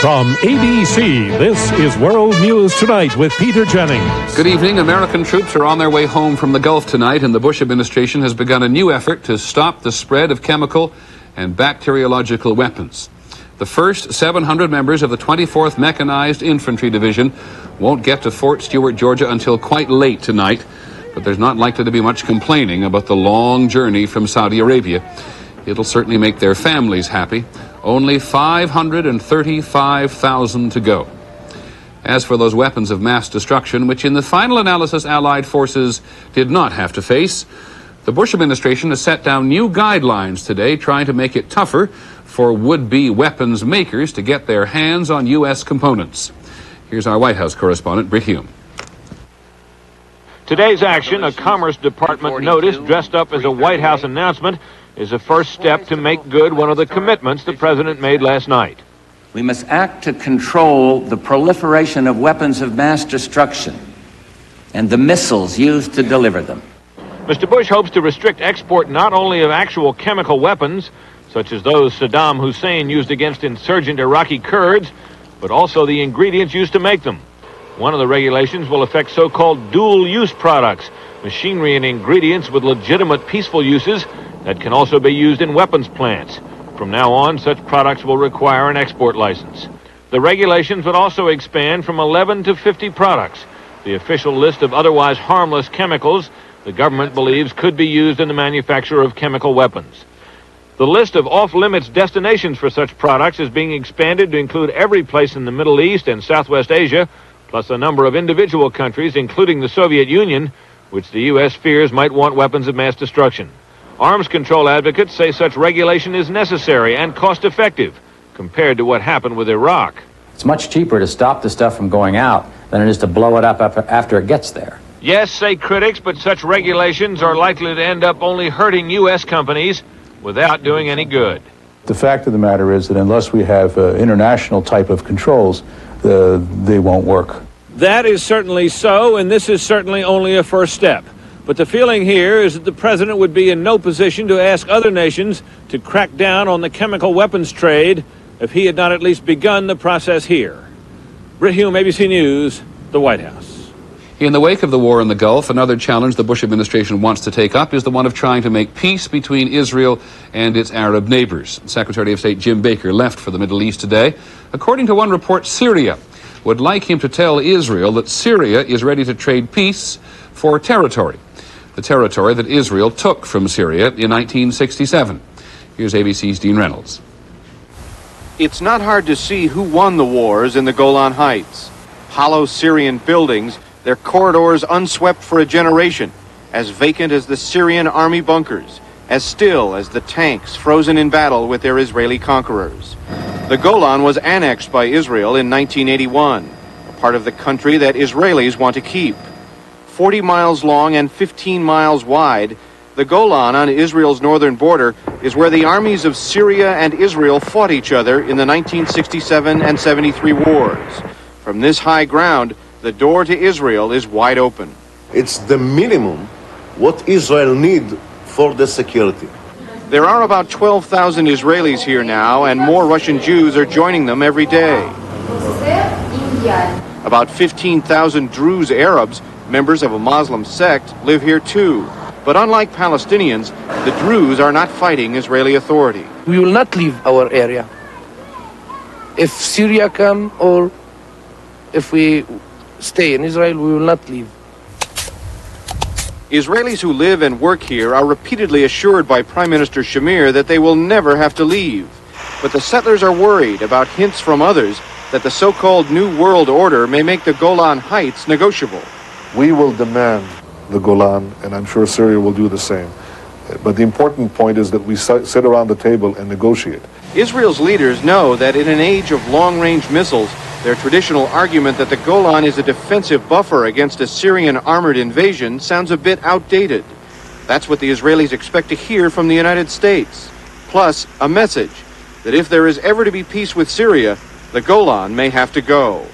From ABC, this is World News Tonight with Peter Jennings. Good evening. American troops are on their way home from the Gulf tonight, and the Bush administration has begun a new effort to stop the spread of chemical and bacteriological weapons. The first 700 members of the 24th Mechanized Infantry Division won't get to Fort Stewart, Georgia until quite late tonight, but there's not likely to be much complaining about the long journey from Saudi Arabia. It'll certainly make their families happy. Only 535,000 to go. As for those weapons of mass destruction, which in the final analysis Allied forces did not have to face, the Bush administration has set down new guidelines today trying to make it tougher for would-be weapons makers to get their hands on U.S. components. Here's our White House correspondent, Britt Hume. Today's action, a Commerce Department notice dressed up as a White House announcement, is a first step to make good one of the commitments the president made last night. We must act to control the proliferation of weapons of mass destruction and the missiles used to deliver them. Mr. Bush hopes to restrict export not only of actual chemical weapons, such as those Saddam Hussein used against insurgent Iraqi Kurds, but also the ingredients used to make them. One of the regulations will affect so-called dual-use products, machinery and ingredients with legitimate peaceful uses that can also be used in weapons plants. From now on, such products will require an export license. The regulations would also expand from 11 to 50 products. The official list of otherwise harmless chemicals the government believes could be used in the manufacture of chemical weapons. The list of off-limits destinations for such products is being expanded to include every place in the Middle East and Southwest Asia, plus a number of individual countries, including the Soviet Union, which the U.S. fears might want weapons of mass destruction. Arms control advocates say such regulation is necessary and cost-effective compared to what happened with Iraq. It's much cheaper to stop the stuff from going out than it is to blow it up after it gets there. Yes, say critics, but such regulations are likely to end up only hurting U.S. companies without doing any good. The fact of the matter is that unless we have international type of controls, they won't work. That is certainly so, and this is certainly only a first step. But the feeling here is that the president would be in no position to ask other nations to crack down on the chemical weapons trade if he had not at least begun the process here. Britt Hume, ABC News, the White House. In the wake of the war in the Gulf, another challenge the Bush administration wants to take up is the one of trying to make peace between Israel and its Arab neighbors. Secretary of State Jim Baker left for the Middle East today. According to one report, Syria would like him to tell Israel that Syria is ready to trade peace for territory, the territory that Israel took from Syria in 1967. Here's ABC's Dean Reynolds. It's not hard to see who won the wars in the Golan Heights. Hollow Syrian buildings, their corridors unswept for a generation, as vacant as the Syrian army bunkers, as still as the tanks frozen in battle with their Israeli conquerors. The Golan was annexed by Israel in 1981, a part of the country that Israelis want to keep. 40 miles long and 15 miles wide, the Golan on Israel's northern border is where the armies of Syria and Israel fought each other in the 1967 and 73 wars. From this high ground, the door to Israel is wide open. It's the minimum what Israel needs for the security. There are about 12,000 Israelis here now, and more Russian Jews are joining them every day. About 15,000 Druze Arabs, members of a Muslim sect, live here too. But unlike Palestinians, the Druze are not fighting Israeli authority. We will not leave our area. If Syria come or if we stay in Israel, we will not leave. Israelis who live and work here are repeatedly assured by Prime Minister Shamir that they will never have to leave. But the settlers are worried about hints from others that the so-called New World Order may make the Golan Heights negotiable. We will demand the Golan, and I'm sure Syria will do the same. But the important point is that we sit around the table and negotiate. Israel's leaders know that in an age of long-range missiles, their traditional argument that the Golan is a defensive buffer against a Syrian armored invasion sounds a bit outdated. That's what the Israelis expect to hear from the United States. Plus, a message that if there is ever to be peace with Syria, the Golan may have to go.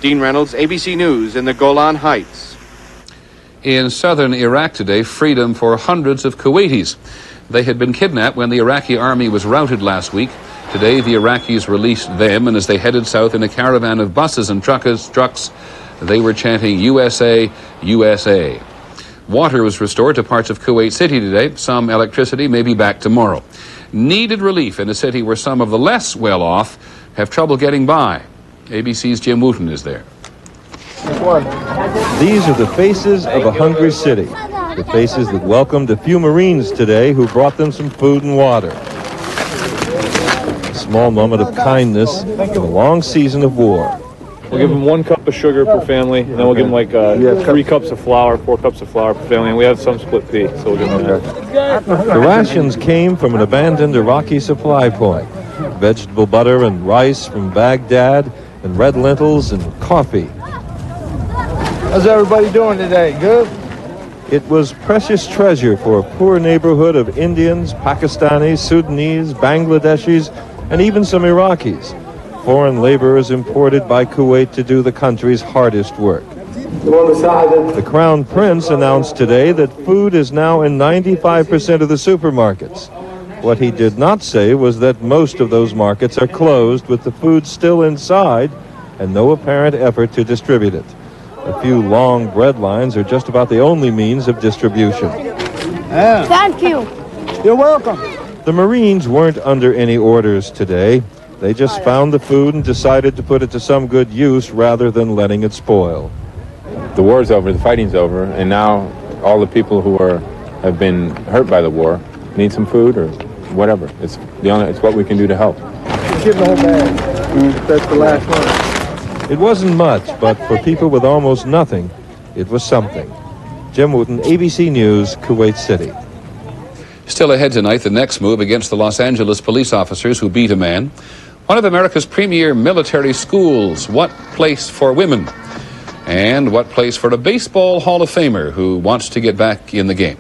Dean Reynolds, ABC News in the Golan Heights. In southern Iraq today, freedom for hundreds of Kuwaitis. They had been kidnapped when the Iraqi army was routed last week. Today, the Iraqis released them, and as they headed south in a caravan of buses and trucks, they were chanting, USA, USA. Water was restored to parts of Kuwait City today. Some electricity may be back tomorrow. Needed relief in a city where some of the less well-off have trouble getting by. ABC's Jim Wooten is there. These are the faces of a hungry city. The faces that welcomed a few Marines today who brought them some food and water. A small moment of kindness in a long season of war. We'll give them 1 cup of sugar per family, and then we'll give them like 3 cups of flour, 4 cups of flour per family, and we have some split pea, so we'll give them that. The rations came from an abandoned Iraqi supply point. Vegetable butter and rice from Baghdad, and red lentils and coffee. How's everybody doing today? Good? It was precious treasure for a poor neighborhood of Indians, Pakistanis, Sudanese, Bangladeshis, and even some Iraqis. Foreign laborers imported by Kuwait to do the country's hardest work. The Crown Prince announced today that food is now in 95% of the supermarkets. What he did not say was that most of those markets are closed with the food still inside and no apparent effort to distribute it. A few long bread lines are just about the only means of distribution. Thank you. You're welcome. The Marines weren't under any orders today. They just found the food and decided to put it to some good use rather than letting it spoil. The war's over, the fighting's over, and now all the people who have been hurt by the war need some food or whatever. It's what we can do to help. Give the whole bag. That's the last one. It wasn't much, but for people with almost nothing, it was something. Jim Wooten, ABC News, Kuwait City. Still ahead tonight, the next move against the Los Angeles police officers who beat a man. One of America's premier military schools. What place for women? And what place for a baseball Hall of Famer who wants to get back in the game?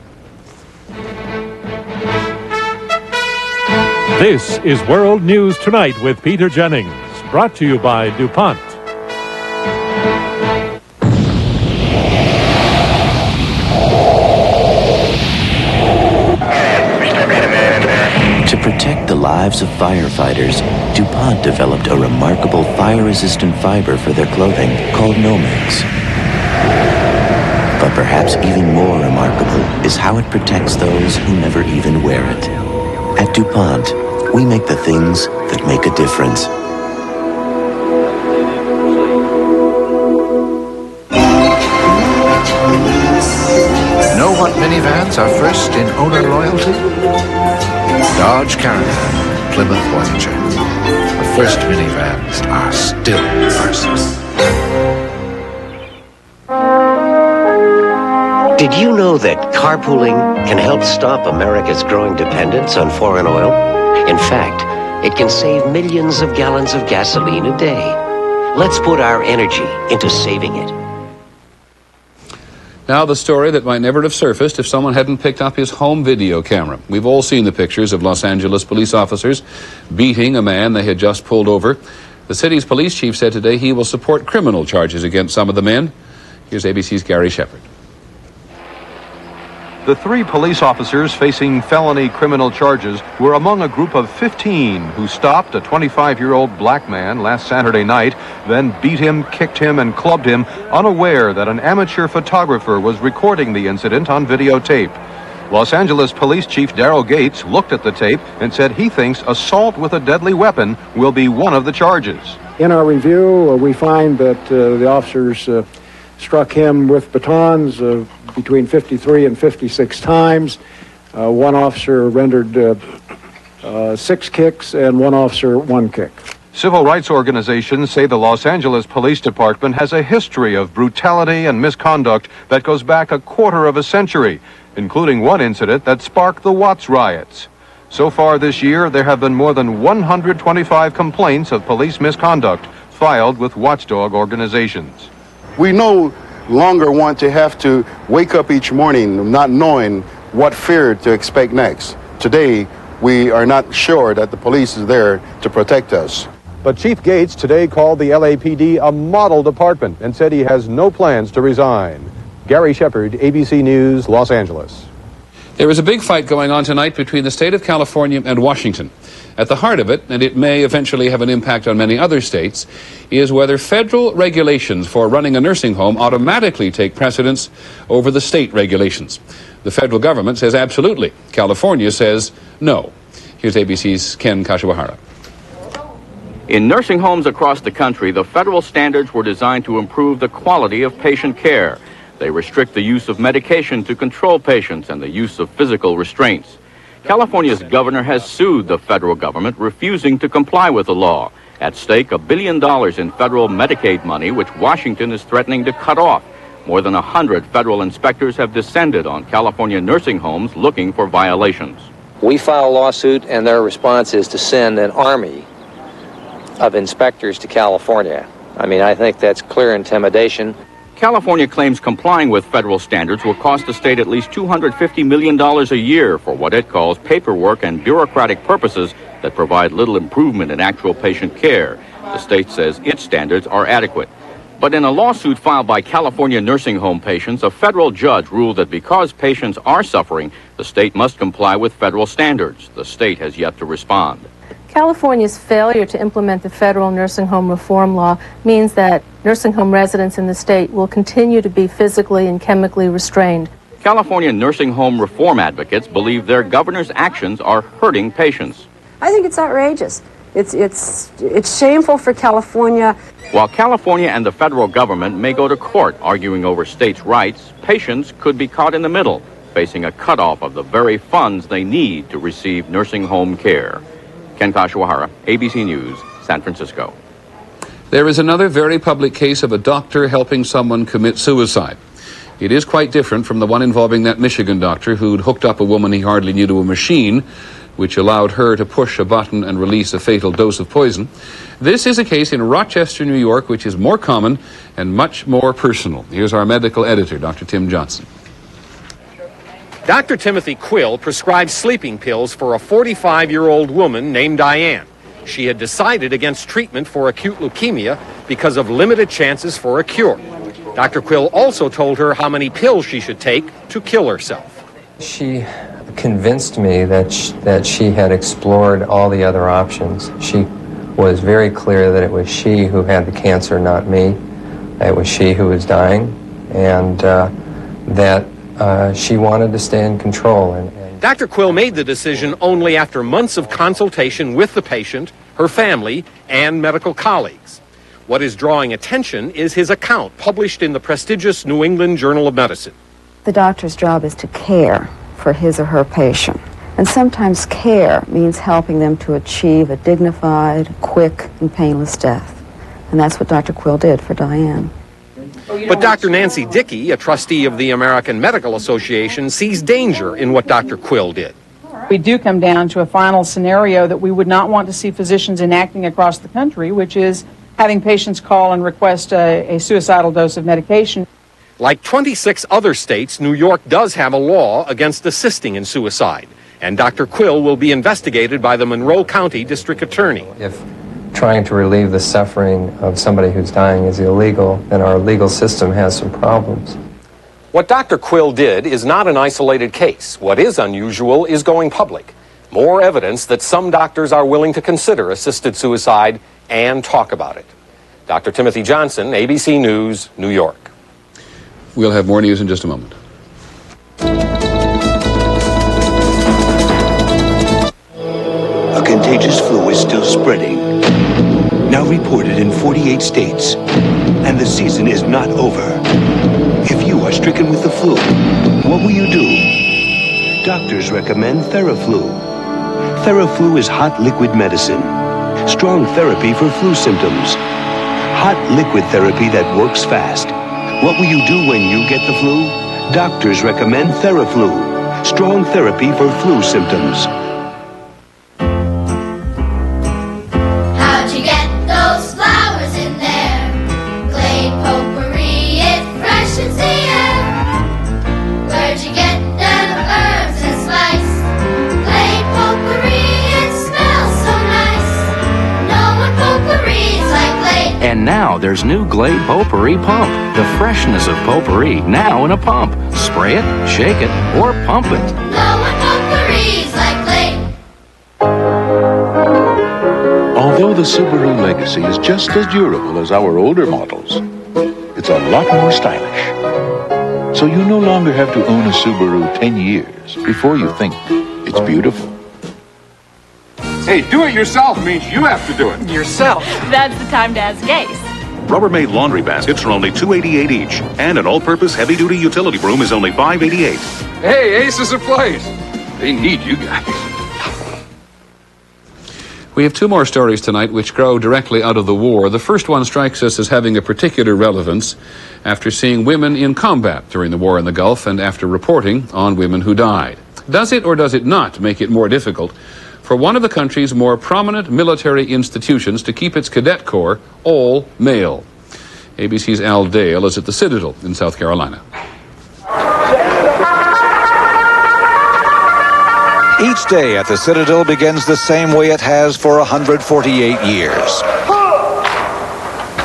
This is World News Tonight with Peter Jennings, brought to you by DuPont. To protect the lives of firefighters, DuPont developed a remarkable fire-resistant fiber for their clothing called Nomex. But perhaps even more remarkable is how it protects those who never even wear it. At DuPont, we make the things that make a difference. Know what minivans are first in owner loyalty? Dodge Caravan, Plymouth Voyager. The first minivans are still first. Did you know that carpooling can help stop America's growing dependence on foreign oil? In fact, it can save millions of gallons of gasoline a day. Let's put our energy into saving it. Now the story that might never have surfaced if someone hadn't picked up his home video camera. We've all seen the pictures of Los Angeles police officers beating a man they had just pulled over. The city's police chief said today he will support criminal charges against some of the men. Here's ABC's Gary Shepard. The 3 police officers facing felony criminal charges were among a group of 15 who stopped a 25-year-old black man last Saturday night, then beat him, kicked him, and clubbed him, unaware that an amateur photographer was recording the incident on videotape. Los Angeles Police Chief Daryl Gates looked at the tape and said he thinks assault with a deadly weapon will be one of the charges. In our review, we find that the officers struck him with batons between 53 and 56 times. One officer rendered 6 kicks and one officer 1 kick. Civil rights organizations say the Los Angeles Police Department has a history of brutality and misconduct that goes back a quarter of a century, including one incident that sparked the Watts riots. So far this year, there have been more than 125 complaints of police misconduct filed with watchdog organizations. We no longer want to have to wake up each morning not knowing what fear to expect next. Today, we are not sure that the police is there to protect us. But Chief Gates today called the LAPD a model department and said he has no plans to resign. Gary Shepard, ABC News, Los Angeles. There is a big fight going on tonight between the state of California and Washington. At the heart of it, and it may eventually have an impact on many other states, is whether federal regulations for running a nursing home automatically take precedence over the state regulations. The federal government says absolutely. California says no. Here's ABC's Ken Kashiwahara. In nursing homes across the country, the federal standards were designed to improve the quality of patient care. They restrict the use of medication to control patients and the use of physical restraints. California's governor has sued the federal government, refusing to comply with the law. At stake, $1 billion in federal Medicaid money, which Washington is threatening to cut off. More than 100 federal inspectors have descended on California nursing homes looking for violations. We file a lawsuit, and their response is to send an army of inspectors to California. I mean, I think that's clear intimidation. California claims complying with federal standards will cost the state at least $250 million a year for what it calls paperwork and bureaucratic purposes that provide little improvement in actual patient care. The state says its standards are adequate. But in a lawsuit filed by California nursing home patients, a federal judge ruled that because patients are suffering, the state must comply with federal standards. The state has yet to respond. California's failure to implement the federal nursing home reform law means that nursing home residents in the state will continue to be physically and chemically restrained. California nursing home reform advocates believe their governor's actions are hurting patients. I think it's outrageous. It's shameful for California. While California and the federal government may go to court arguing over states' rights, patients could be caught in the middle, facing a cutoff of the very funds they need to receive nursing home care. Ken Kashiwahara, ABC News, San Francisco. There is another very public case of a doctor helping someone commit suicide. It is quite different from the one involving that Michigan doctor who'd hooked up a woman he hardly knew to a machine, which allowed her to push a button and release a fatal dose of poison. This is a case in Rochester, New York, which is more common and much more personal. Here's our medical editor, Dr. Tim Johnson. Dr. Timothy Quill prescribed sleeping pills for a 45-year-old woman named Diane. She had decided against treatment for acute leukemia because of limited chances for a cure. Dr. Quill also told her how many pills she should take to kill herself. She convinced me that she had explored all the other options. She was very clear that it was she who had the cancer, not me. It was she who was dying, and that she wanted to stay in control. Dr. Quill made the decision only after months of consultation with the patient, her family, and medical colleagues. What is drawing attention is his account published in the prestigious New England Journal of Medicine. The doctor's job is to care for his or her patient. And sometimes care means helping them to achieve a dignified, quick, and painless death. And that's what Dr. Quill did for Diane. But Dr. Nancy Dickey, a trustee of the American Medical Association, sees danger in what Dr. Quill did. We do come down to a final scenario that we would not want to see physicians enacting across the country, which is having patients call and request a suicidal dose of medication. Like 26 other states, New York does have a law against assisting in suicide, and Dr. Quill will be investigated by the Monroe County District Attorney. If trying to relieve the suffering of somebody who's dying is illegal, then our legal system has some problems. What Dr. Quill did is not an isolated case. What is unusual is going public. More evidence that some doctors are willing to consider assisted suicide and talk about it. Dr. Timothy Johnson, ABC News, New York. We'll have more news in just a moment. A contagious flu is still spreading, now reported in 48 states, and the season is not over. If you are stricken with the flu, what will you do? Doctors recommend Theraflu. Theraflu is hot liquid medicine, strong therapy for flu symptoms, hot liquid therapy that works fast. What will you do when you get the flu? Doctors recommend Theraflu, strong therapy for flu symptoms. How'd you get those flowers in there? Glade potpourri, it freshens the air. Where'd you get them herbs and spice? Glade potpourri, it smells so nice. No one potpourris like Glade. And now there's new Glade Potpourri Pump. The freshness of potpourri now in a pump. Spray it, shake it, or pump it. No Although the Subaru Legacy is just as durable as our older models, it's a lot more stylish. So you no longer have to own a Subaru 10 years before you think it's beautiful. Hey, do it yourself means you have to do it. Yourself. That's the time to ask Ace. Rubbermaid laundry baskets are only $2.88 each, and an all-purpose heavy-duty utility broom is only $5.88. Hey, Ace is a place. They need you guys. We have two more stories tonight which grow directly out of the war. The first one strikes us as having a particular relevance after seeing women in combat during the war in the Gulf and after reporting on women who died. Does it or does it not make it more difficult for one of the country's more prominent military institutions to keep its cadet corps all male? ABC's Al Dale is at the Citadel in South Carolina. Each day at the Citadel begins the same way it has for 148 years.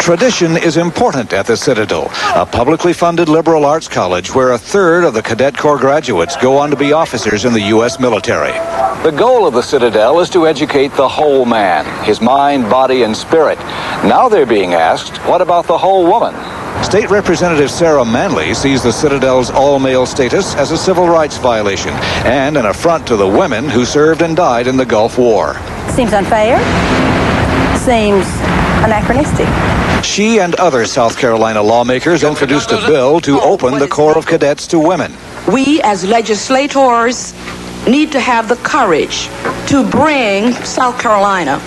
Tradition is important at the Citadel, a publicly funded liberal arts college where a third of the Cadet Corps graduates go on to be officers in the U.S. military. The goal of the Citadel is to educate the whole man, his mind, body, and spirit. Now they're being asked, what about the whole woman? State Representative Sarah Manley sees the Citadel's all-male status as a civil rights violation and an affront to the women who served and died in the Gulf War. Seems unfair. Seems anachronistic. She and other South Carolina lawmakers introduced a bill to open the Corps of Cadets to women. We as legislators need to have the courage to bring South Carolina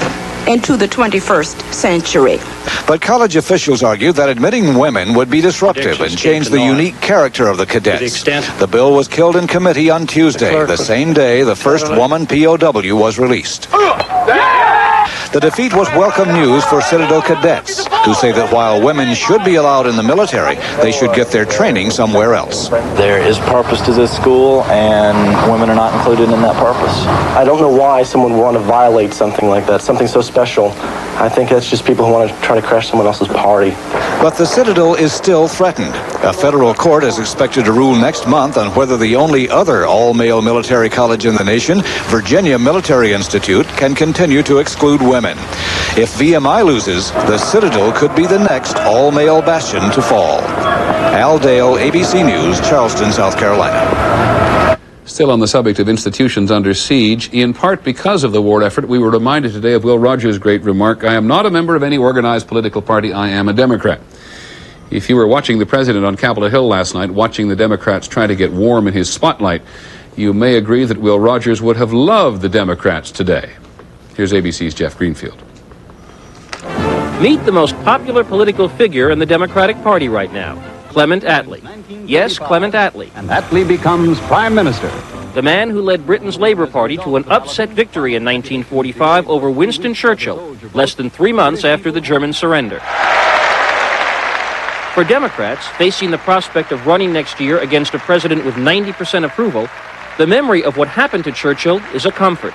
into the 21st century. But college officials argue that admitting women would be disruptive and change the unique character of the cadets. The bill was killed in committee on Tuesday, the same day the first woman POW was released. The defeat was welcome news for Citadel cadets, who say that while women should be allowed in the military, they should get their training somewhere else. There is purpose to this school, and women are not included in that purpose. I don't know why someone would want to violate something like that, something so special. I think that's just people who want to try to crash someone else's party. But the Citadel is still threatened. A federal court is expected to rule next month on whether the only other all-male military college in the nation, Virginia Military Institute, can continue to exclude women. If VMI loses, the Citadel could be the next all-male bastion to fall. Al Dale, ABC News, Charleston, South Carolina. Still on the subject of institutions under siege, in part because of the war effort, we were reminded today of Will Rogers' great remark, "I am not a member of any organized political party, I am a Democrat." If you were watching the president on Capitol Hill last night, watching the Democrats try to get warm in his spotlight, you may agree that Will Rogers would have loved the Democrats today. Here's ABC's Jeff Greenfield. Meet the most popular political figure in the Democratic Party right now, Clement Attlee. Yes, Clement Attlee. And Attlee becomes Prime Minister. The man who led Britain's Labour Party to an upset victory in 1945 over Winston Churchill, less than 3 months after the German surrender. For Democrats, facing the prospect of running next year against a president with 90% approval, the memory of what happened to Churchill is a comfort.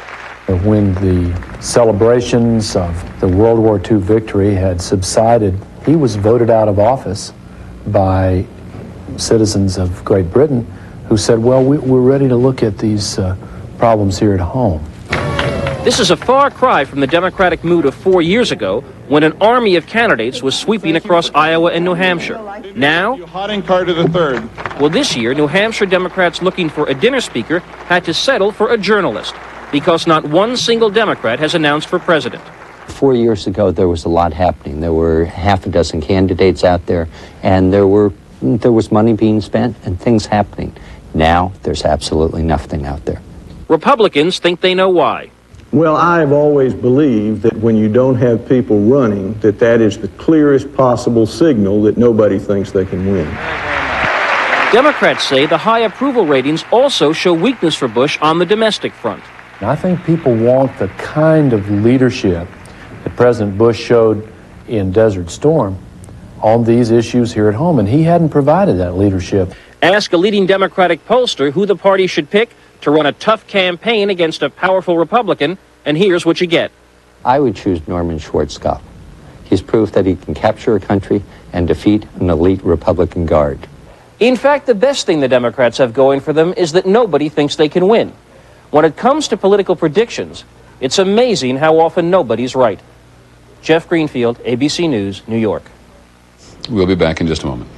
When the celebrations of the World War II victory had subsided, he was voted out of office by citizens of Great Britain who said, well, we're ready to look at these problems here at home. This is a far cry from the Democratic mood of 4 years ago when an army of candidates was sweeping across Iowa and New Hampshire. Now, Carter III. Well, this year, New Hampshire Democrats looking for a dinner speaker had to settle for a journalist because not one single Democrat has announced for president. 4 years ago, there was a lot happening. There were half a dozen candidates out there, and there was money being spent and things happening. Now, there's absolutely nothing out there. Republicans think they know why. Well, I've always believed that when you don't have people running, that is the clearest possible signal that nobody thinks they can win. Democrats say the high approval ratings also show weakness for Bush on the domestic front. I think people want the kind of leadership that President Bush showed in Desert Storm on these issues here at home, and he hadn't provided that leadership. Ask a leading Democratic pollster who the party should pick to run a tough campaign against a powerful Republican, and here's what you get. I would choose Norman Schwarzkopf. He's proof that he can capture a country and defeat an elite Republican guard. In fact, the best thing the Democrats have going for them is that nobody thinks they can win. When it comes to political predictions, it's amazing how often nobody's right. Jeff Greenfield, ABC News, New York. We'll be back in just a moment.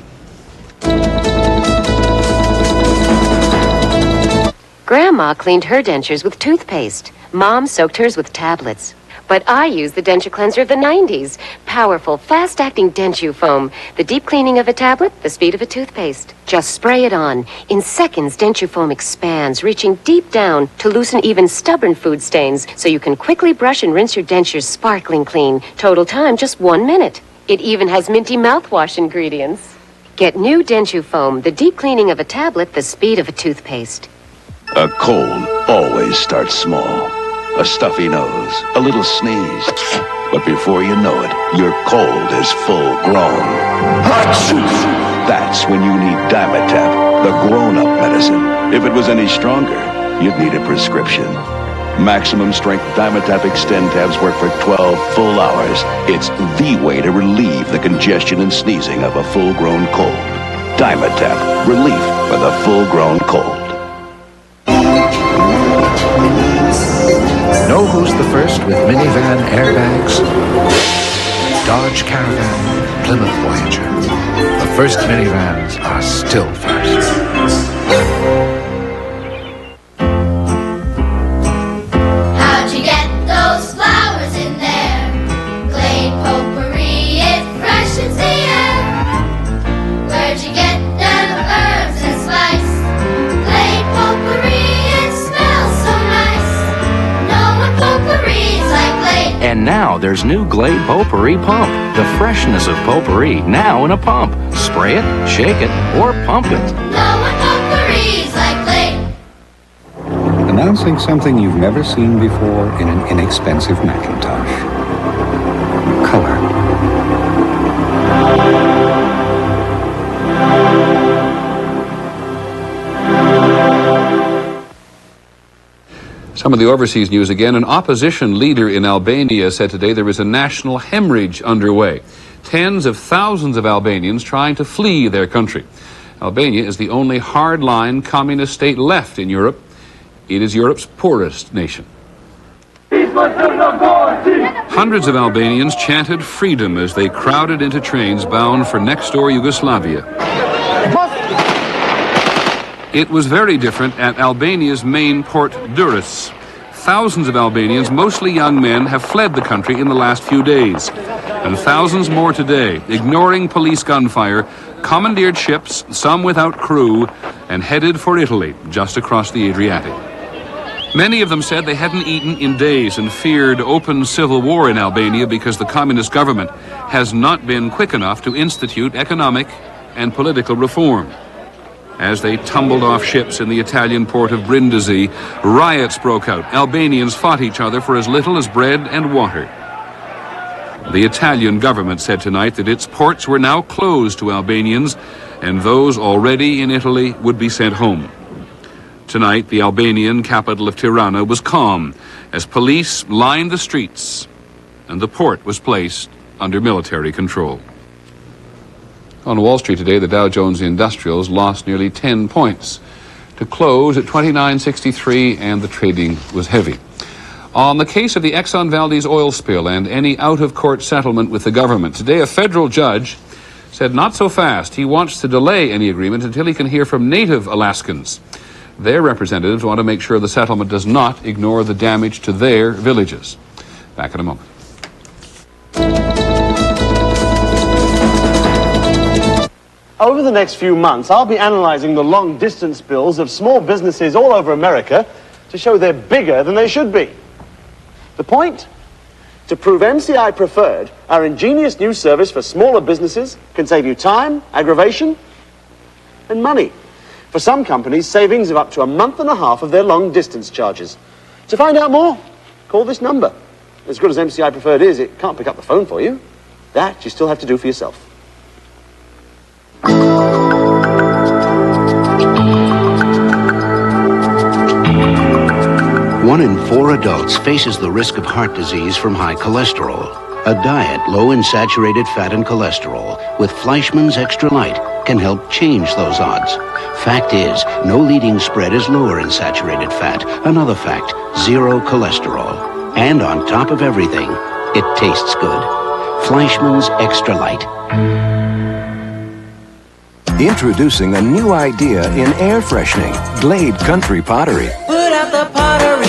Grandma cleaned her dentures with toothpaste. Mom soaked hers with tablets. But I use the denture cleanser of the 90s. Powerful, fast-acting Denture Foam. The deep cleaning of a tablet, the speed of a toothpaste. Just spray it on. In seconds, Denture Foam expands, reaching deep down to loosen even stubborn food stains, so you can quickly brush and rinse your dentures sparkling clean. Total time, just 1 minute. It even has minty mouthwash ingredients. Get new Denture Foam, the deep cleaning of a tablet, the speed of a toothpaste. A cold always starts small. A stuffy nose, a little sneeze. But before you know it, your cold is full grown. Achoo! That's when you need Dimetapp, the grown-up medicine. If it was any stronger, you'd need a prescription. Maximum strength Dimetapp Extend tabs work for 12 full hours. It's the way to relieve the congestion and sneezing of a full-grown cold. Dimetapp, relief for the full-grown cold. Know who's the first with minivan airbags? Dodge Caravan, Plymouth Voyager. The first minivans are still first. How'd you get those flowers in there? Glade potpourri, it freshens the air. Where'd you get them herbs and spice? Glade potpourri, it smells so nice. No one potpourris like Glade. And now there's new Glade Potpourri Pump. The freshness of potpourri now in a pump. Spray it, shake it, or pump it. No one potpourris like Glade. Announcing something you've never seen before in an inexpensive Macintosh. Color. Some of the overseas news again. An opposition leader in Albania said today there is a national hemorrhage underway. Tens of thousands of Albanians trying to flee their country. Albania is the only hardline communist state left in Europe. It is Europe's poorest nation. Hundreds of Albanians chanted freedom as they crowded into trains bound for next-door Yugoslavia. It was very different at Albania's main port, Durrës. Thousands of Albanians, mostly young men, have fled the country in the last few days. And thousands more today, ignoring police gunfire, commandeered ships, some without crew, and headed for Italy, just across the Adriatic. Many of them said they hadn't eaten in days and feared open civil war in Albania because the communist government has not been quick enough to institute economic and political reform. As they tumbled off ships in the Italian port of Brindisi, riots broke out. Albanians fought each other for as little as bread and water. The Italian government said tonight that its ports were now closed to Albanians, and those already in Italy would be sent home. Tonight, the Albanian capital of Tirana was calm as police lined the streets and the port was placed under military control. On Wall Street today, the Dow Jones Industrials lost nearly 10 points to close at 2963, and the trading was heavy. On the case of the Exxon Valdez oil spill and any out-of-court settlement with the government, today a federal judge said not so fast. He wants to delay any agreement until he can hear from native Alaskans. Their representatives want to make sure the settlement does not ignore the damage to their villages. Back in a moment. Over the next few months, I'll be analyzing the long-distance bills of small businesses all over America to show they're bigger than they should be. The point? To prove MCI Preferred, our ingenious new service for smaller businesses, can save you time, aggravation, and money. For some companies, savings of up to a month and a half of their long-distance charges. To find out more, call this number. As good as MCI Preferred is, it can't pick up the phone for you. That you still have to do for yourself. 1 in 4 adults faces the risk of heart disease from high cholesterol. A diet low in saturated fat and cholesterol with Fleischmann's Extra Light can help change those odds. Fact is, no leading spread is lower in saturated fat. Another fact, 0 cholesterol. And on top of everything, it tastes good. Fleischmann's Extra Light. Introducing a new idea in air freshening, Glade Country Pottery. Put out the pottery,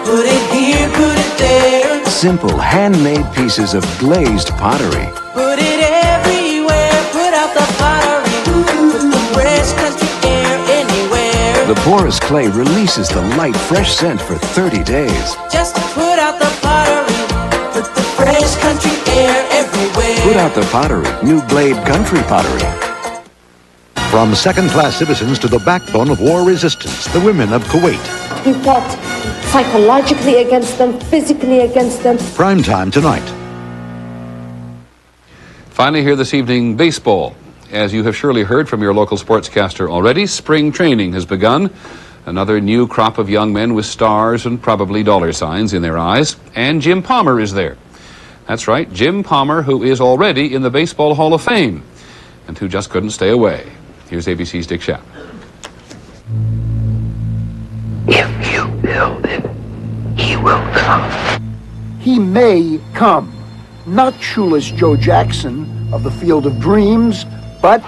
put it here, put it there. Simple, handmade pieces of glazed pottery. Put it everywhere, put out the pottery. Put the fresh country air anywhere. The porous clay releases the light, fresh scent for 30 days. Just put out the pottery, put the fresh country air everywhere. Put out the pottery, new Glade Country Pottery. From second-class citizens to the backbone of war resistance, the women of Kuwait. We fought psychologically against them, physically against them. Prime time tonight. Finally here this evening, baseball. As you have surely heard from your local sportscaster already, spring training has begun. Another new crop of young men with stars and probably dollar signs in their eyes. And Jim Palmer is there. That's right, Jim Palmer, who is already in the Baseball Hall of Fame and who just couldn't stay away. Here's ABC's Dick Schaap. If you build it, he will come. He may come. Not shoeless Joe Jackson of the Field of Dreams, but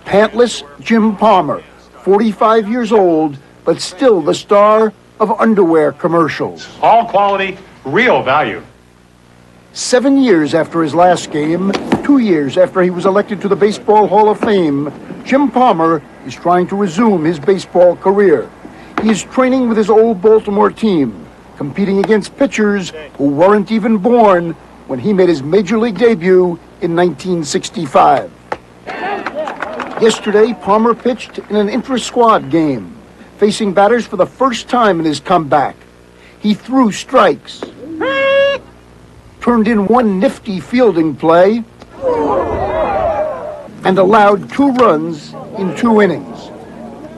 pantless Jim Palmer, 45 years old, but still the star of underwear commercials. All quality, real value. 7 years after his last game, 2 years after he was elected to the Baseball Hall of Fame, Jim Palmer is trying to resume his baseball career. He is training with his old Baltimore team, competing against pitchers who weren't even born when he made his major league debut in 1965. Yesterday, Palmer pitched in an intra-squad game, facing batters for the first time in his comeback. He threw strikes, turned in one nifty fielding play, and allowed 2 runs in 2 innings.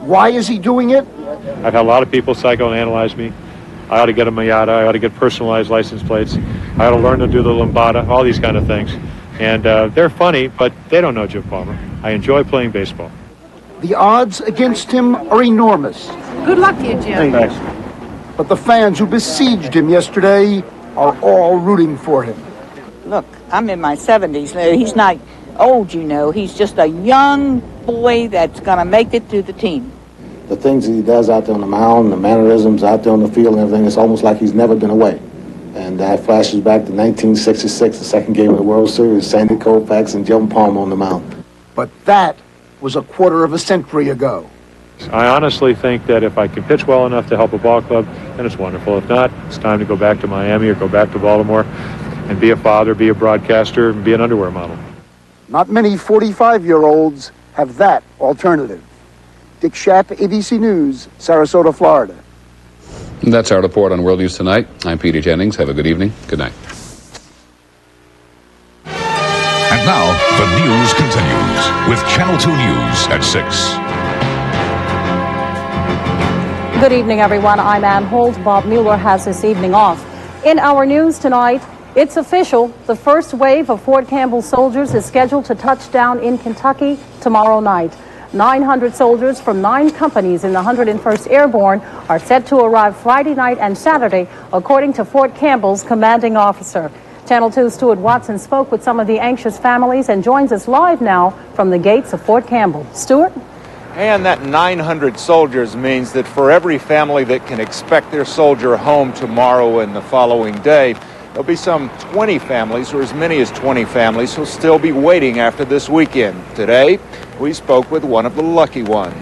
Why is he doing it? I've had a lot of people psychoanalyze me. I ought to get a Miata. I ought to get personalized license plates. I ought to learn to do the lambada, all these kind of things. And they're funny, but they don't know Jim Palmer. I enjoy playing baseball. The odds against him are enormous. Good luck to you, Jim. Thanks. But the fans who besieged him yesterday are all rooting for him. Look, I'm in my 70s. He's not old, you know. He's just a young boy that's going to make it to the team. The things he does out there on the mound, the mannerisms out there on the field and everything, it's almost like he's never been away. And that flashes back to 1966, the second game of the World Series, Sandy Koufax and Jim Palmer on the mound. But that was a quarter of a century ago. I honestly think that if I can pitch well enough to help a ball club, then it's wonderful. If not, it's time to go back to Miami or go back to Baltimore and be a father, be a broadcaster, and be an underwear model. Not many 45-year-olds have that alternative. Dick Schaap, ABC News, Sarasota, Florida. And that's our report on World News Tonight. I'm Peter Jennings. Have a good evening. Good night. And now, the news continues with Channel 2 News at 6. Good evening, everyone. I'm Ann Holt. Bob Mueller has this evening off. In our news tonight, it's official. The first wave of Fort Campbell soldiers is scheduled to touch down in Kentucky tomorrow night. 900 soldiers from 9 companies in the 101st Airborne are set to arrive Friday night and Saturday, according to Fort Campbell's commanding officer. Channel 2's Stuart Watson spoke with some of the anxious families and joins us live now from the gates of Fort Campbell. Stuart? And that 900 soldiers means that for every family that can expect their soldier home tomorrow and the following day, there'll be some 20 families, or as many as 20 families, who'll still be waiting after this weekend. Today, we spoke with one of the lucky ones.